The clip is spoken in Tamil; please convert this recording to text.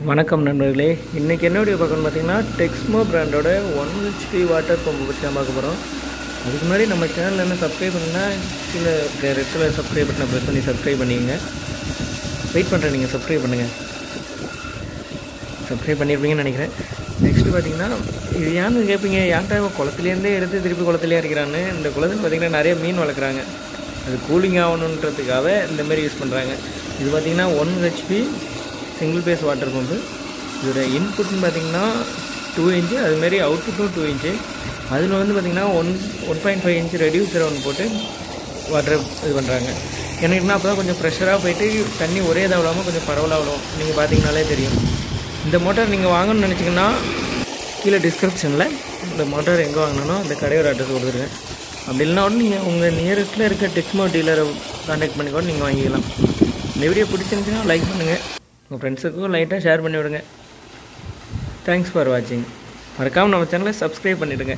வணக்கம் நண்பர்களே, இன்றைக்கி என்ன வீடியோ பார்க்கணும்னு பார்த்தீங்கன்னா டெக்ஸ்மோ பிராண்டோட 1 HP வாட்டர் பம்பு பற்றி தான் பார்க்க போகிறோம். அதுக்கு முன்னாடி நம்ம சேனலில் என்ன சப்ஸ்கிரைப் பண்ணுன்னா கீழே ரெட் கலர் சப்ஸ்கிரைப் பட்டனை ப்ரெஸ் பண்ணி சப்ஸ்கிரைப் பண்ணிக்கங்க. வெயிட் பண்ணுறேன், நீங்கள் சப்ஸ்கிரைப் பண்ணுங்கள். சப்ஸ்கிரைப் பண்ணியிருப்பீங்கன்னு நினைக்கிறேன். நெக்ஸ்ட்டு பார்த்தீங்கன்னா இது ஏன்னு கேட்பீங்க, ஏன்டா குளத்துலேருந்தே எடுத்து திருப்பி குளத்துலேயே இருக்கிறான்னு. இந்த குளத்தில் பார்த்திங்கன்னா நிறைய மீன் வளர்க்குறாங்க. அது கூலிங் ஆகணுன்றதுக்காக இந்தமாரி யூஸ் பண்ணுறாங்க. இது பார்த்திங்கன்னா 1 HP single phase water pump. இதோட இன்புட்னு பார்த்திங்கன்னா 2 இன்ச்சு, அதுமாரி அவுட்புட்டும் 2 இன்ச்சு. அதில் வந்து பார்த்திங்கன்னா 1.5 இன்ச்சு ரெடியூசர் ஒன்று போட்டு வாட்டர் இது பண்ணுறாங்க. எனக்குன்னா அப்போ தான் கொஞ்சம் ப்ரெஷராக போயிட்டு தண்ணி ஒரே இதாக விடாமல் கொஞ்சம் பரவலாக விடும். நீங்கள் பார்த்தீங்கனாலே தெரியும். இந்த மோட்டார் நீங்கள் வாங்கணும்னு நினச்சிங்கன்னா கீழே டிஸ்கிரிப்ஷனில் இந்த மோட்டார் எங்கே வாங்கினாலும் அந்த கடையோட அட்ரஸ் கொடுத்துருக்கேன். அப்படி இல்லைனா கூட நீங்கள் உங்கள் நியரஸ்ட்டில் இருக்க டெக்ஸ்மோ டீலரை கான்டாக்ட் பண்ணி கூட நீங்கள் வாங்கிக்கலாம். இந்த வீடியோ பிடிச்சிருந்துச்சுன்னா லைக் பண்ணுங்கள், உங்கள் ஃப்ரெண்ட்ஸுக்கும் லைட்டாக ஷேர் பண்ணி விடுங்க. தேங்க்ஸ் ஃபார் வாட்சிங். மறக்காமல் நம்ம சேனலை சப்ஸ்கிரைப் பண்ணிவிடுங்க.